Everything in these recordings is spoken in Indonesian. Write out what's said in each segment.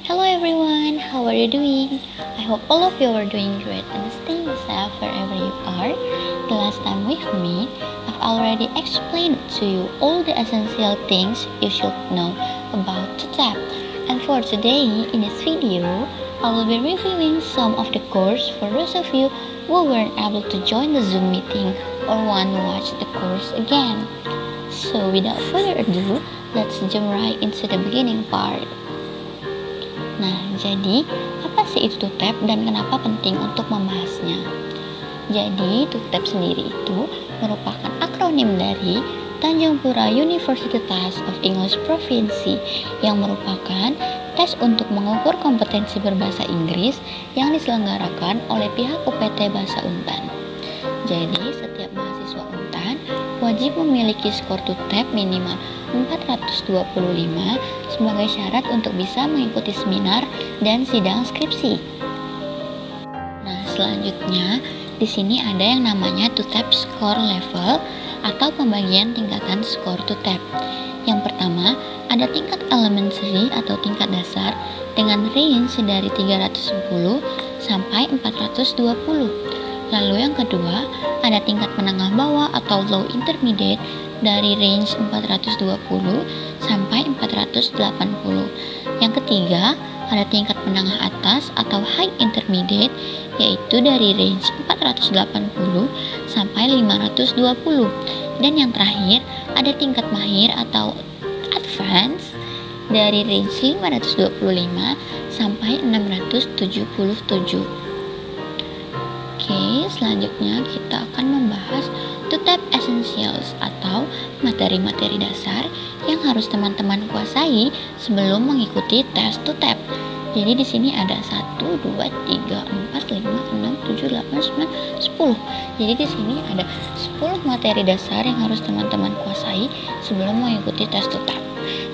Hello everyone, how are you doing? I hope all of you are doing great and staying safe wherever you are. The last time we met, I've already explained to you all the essential things you should know about TOTAP. And for today, in this video, I will be reviewing some of the course for those of you who weren't able to join the Zoom meeting or want to watch the course again. So without further ado, let's jump right into the beginning part. Nah, jadi apa sih itu TOTAP dan kenapa penting untuk membahasnya? Jadi, TOTAP sendiri itu merupakan akronim dari Tanjung Pura Universitas of English Provinsi yang merupakan tes untuk mengukur kompetensi berbahasa Inggris yang diselenggarakan oleh pihak UPT Bahasa Untan. Jadi, setiap mahasiswa Untan wajib memiliki skor TOTAP minimal 425 sebagai syarat untuk bisa mengikuti seminar dan sidang skripsi. Nah, selanjutnya di sini ada yang namanya TOTAP score level atau pembagian tingkatan skor TOTAP. Yang pertama, ada tingkat elementary atau tingkat dasar dengan range dari 310 sampai 420. Lalu yang kedua, ada tingkat menengah bawah atau low intermediate dari range 420 sampai 480. Yang ketiga, ada tingkat menengah atas atau high intermediate yaitu dari range 480 sampai 520. Dan yang terakhir, ada tingkat mahir atau advance dari range 525 sampai 677. Oke, selanjutnya kita akan membahas TOTAP Essentials atau materi-materi dasar yang harus teman-teman kuasai sebelum mengikuti tes TOTAP. Jadi di sini ada 1, 2, 3, 4, 5, 6, 7, 8, 9, 10. Jadi di sini ada 10 materi dasar yang harus teman-teman kuasai sebelum mengikuti tes TOTAP.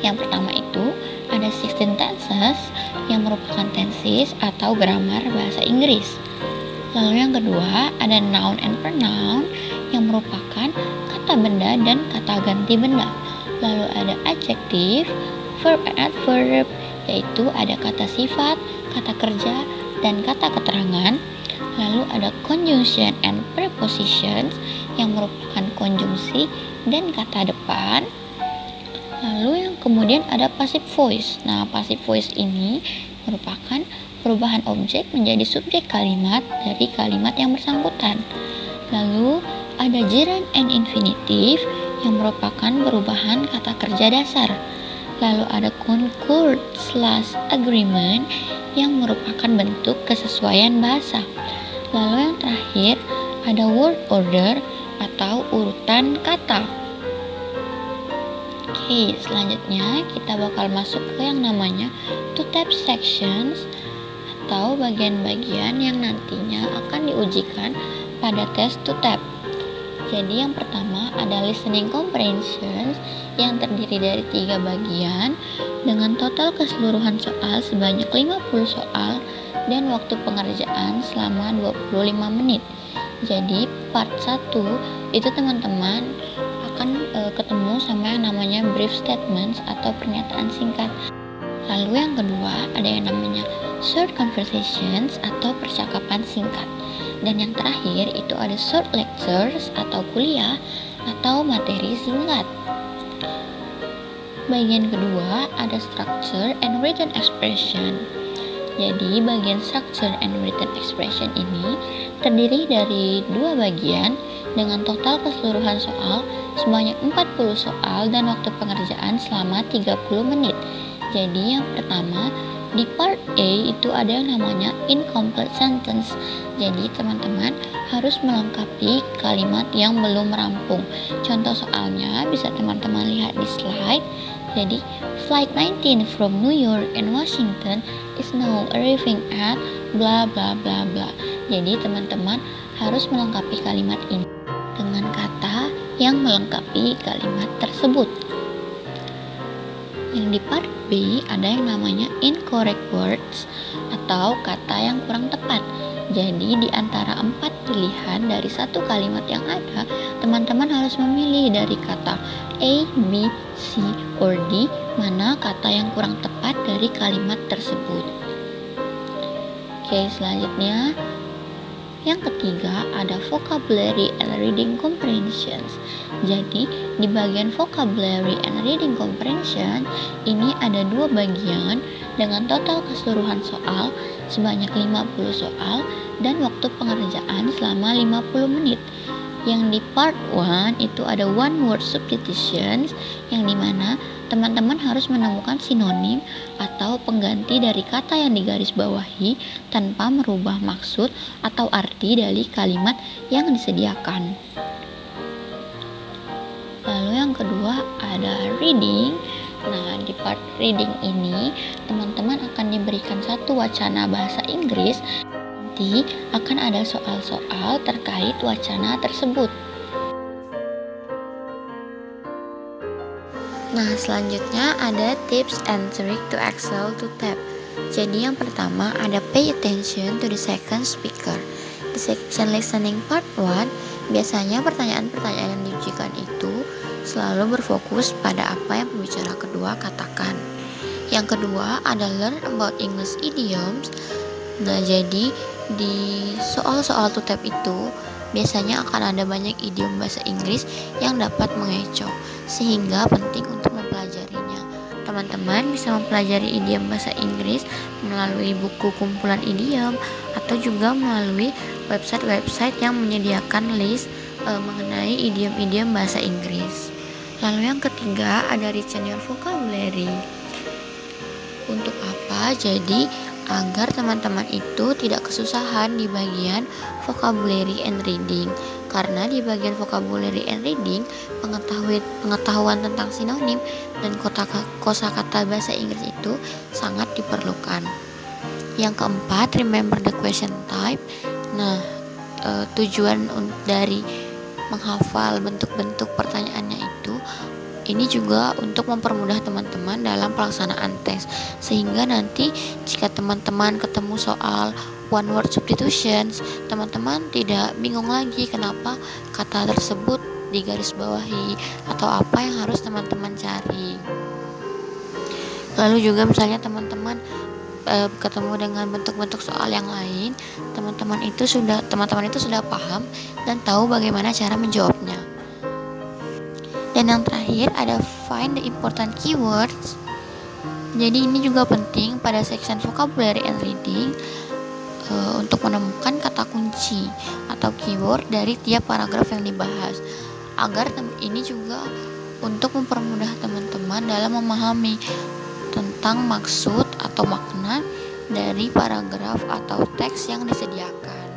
Yang pertama itu ada 16 tenses yang merupakan tenses atau grammar bahasa Inggris. Lalu yang kedua ada noun and pronoun yang merupakan kata benda dan kata ganti benda. Lalu ada adjective, verb and adverb yaitu ada kata sifat, kata kerja, dan kata keterangan. Lalu ada conjunction and prepositions yang merupakan konjungsi dan kata depan. Lalu yang kemudian ada passive voice. Nah, passive voice ini merupakan perubahan objek menjadi subjek kalimat dari kalimat yang bersangkutan. Lalu ada gerund and infinitive yang merupakan perubahan kata kerja dasar. Lalu ada concord/agreement yang merupakan bentuk kesesuaian bahasa. Lalu yang terakhir ada word order atau urutan kata. Oke, selanjutnya kita bakal masuk ke yang namanya TOTAP sections atau bagian-bagian yang nantinya akan diujikan pada tes TOTAP. Jadi yang pertama ada listening comprehension yang terdiri dari 3 bagian dengan total keseluruhan soal sebanyak 50 soal dan waktu pengerjaan selama 25 menit. Jadi part 1 itu teman-teman akan ketemu sama yang namanya brief statements atau pernyataan singkat. Lalu yang kedua ada yang namanya short conversations atau percakapan singkat. Dan yang terakhir itu ada short lectures atau kuliah atau materi singkat. Bagian kedua ada structure and written expression. Jadi bagian structure and written expression ini terdiri dari 2 bagian dengan total keseluruhan soal sebanyak 40 soal dan waktu pengerjaan selama 30 menit. Jadi yang pertama di part A itu ada yang namanya incomplete sentence. Jadi teman-teman harus melengkapi kalimat yang belum rampung. Contoh soalnya bisa teman-teman lihat di slide. Jadi flight 19 from New York and Washington is now arriving at bla bla bla bla. Jadi teman-teman harus melengkapi kalimat ini dengan kata yang melengkapi kalimat tersebut. Yang di part B ada yang namanya incorrect words atau kata yang kurang tepat. Jadi di antara 4 pilihan dari satu kalimat yang ada, teman-teman harus memilih dari kata A, B, C, or D mana kata yang kurang tepat dari kalimat tersebut. Oke, selanjutnya yang ketiga ada vocabulary and reading comprehensions. Jadi di bagian vocabulary and reading comprehension ini ada 2 bagian dengan total keseluruhan soal sebanyak 50 soal dan waktu pengerjaan selama 50 menit. Yang di part 1 itu ada one word substitutions, yang dimana teman-teman harus menemukan sinonim atau pengganti dari kata yang digarisbawahi tanpa merubah maksud atau arti dari kalimat yang disediakan. Lalu yang kedua ada reading. Nah, di part reading ini teman-teman akan diberikan satu wacana bahasa Inggris. Nanti akan ada soal-soal terkait wacana tersebut. Nah, selanjutnya ada tips and trick to excel to tap. Jadi yang pertama ada pay attention to the second speaker. Di section listening part 1, biasanya pertanyaan-pertanyaan yang diujikan itu selalu berfokus pada apa yang pembicara kedua katakan. Yang kedua ada learn about English idioms. Nah, jadi di soal-soal to tap itu biasanya akan ada banyak idiom bahasa Inggris yang dapat mengecoh, sehingga penting untuk mempelajarinya. Teman-teman bisa mempelajari idiom bahasa Inggris melalui buku kumpulan idiom atau juga melalui website-website yang menyediakan list mengenai idiom-idiom bahasa Inggris. Lalu yang ketiga ada retain your vocabulary. Untuk apa? Jadi agar teman-teman itu tidak kesusahan di bagian vocabulary and reading. Karena di bagian vocabulary and reading, pengetahuan tentang sinonim dan kosakata bahasa Inggris itu sangat diperlukan. Yang keempat, remember the question type. Nah, tujuan dari menghafal bentuk-bentuk pertanyaannya itu ini juga untuk mempermudah teman-teman dalam pelaksanaan tes, sehingga nanti jika teman-teman ketemu soal one word substitutions, teman-teman tidak bingung lagi kenapa kata tersebut digarisbawahi atau apa yang harus teman-teman cari. Lalu juga misalnya teman-teman ketemu dengan bentuk-bentuk soal yang lain, teman-teman itu sudah paham dan tahu bagaimana cara menjawabnya. Dan yang terakhir ada find the important keywords. Jadi ini juga penting pada section vocabulary and reading untuk menemukan kata kunci atau keyword dari tiap paragraf yang dibahas, agar ini juga untuk mempermudah teman-teman dalam memahami tentang maksud atau makna dari paragraf atau teks yang disediakan.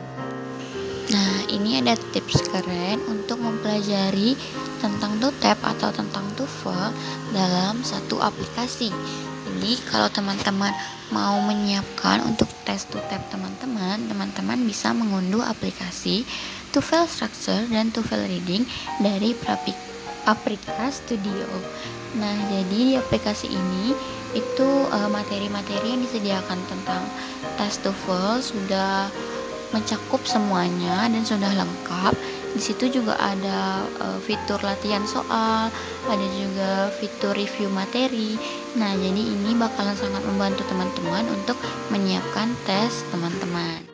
Nah, ini ada tips keren untuk mempelajari tentang TOEFL atau tentang TOEFL dalam satu aplikasi. Jadi, kalau teman-teman mau menyiapkan untuk tes TOEFL teman-teman bisa mengunduh aplikasi TOEFL Structure dan TOEFL Reading dari Paprika Studio. Nah, jadi di aplikasi ini itu materi-materi yang disediakan tentang tes TOEFL sudah mencakup semuanya dan sudah lengkap. Di situ juga ada fitur latihan soal, ada juga fitur review materi. Nah, jadi ini bakalan sangat membantu teman-teman untuk menyiapkan tes teman-teman.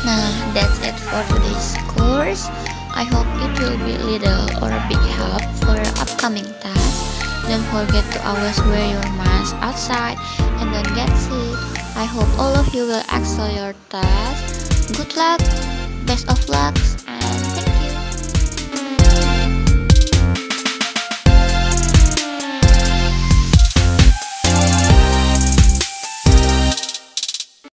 Nah, that's it for today's course. I hope it will be little or a big help for your upcoming task. Don't forget to always wear your mask outside and don't get sick. I hope all of you will excel your test. Good luck, best of luck.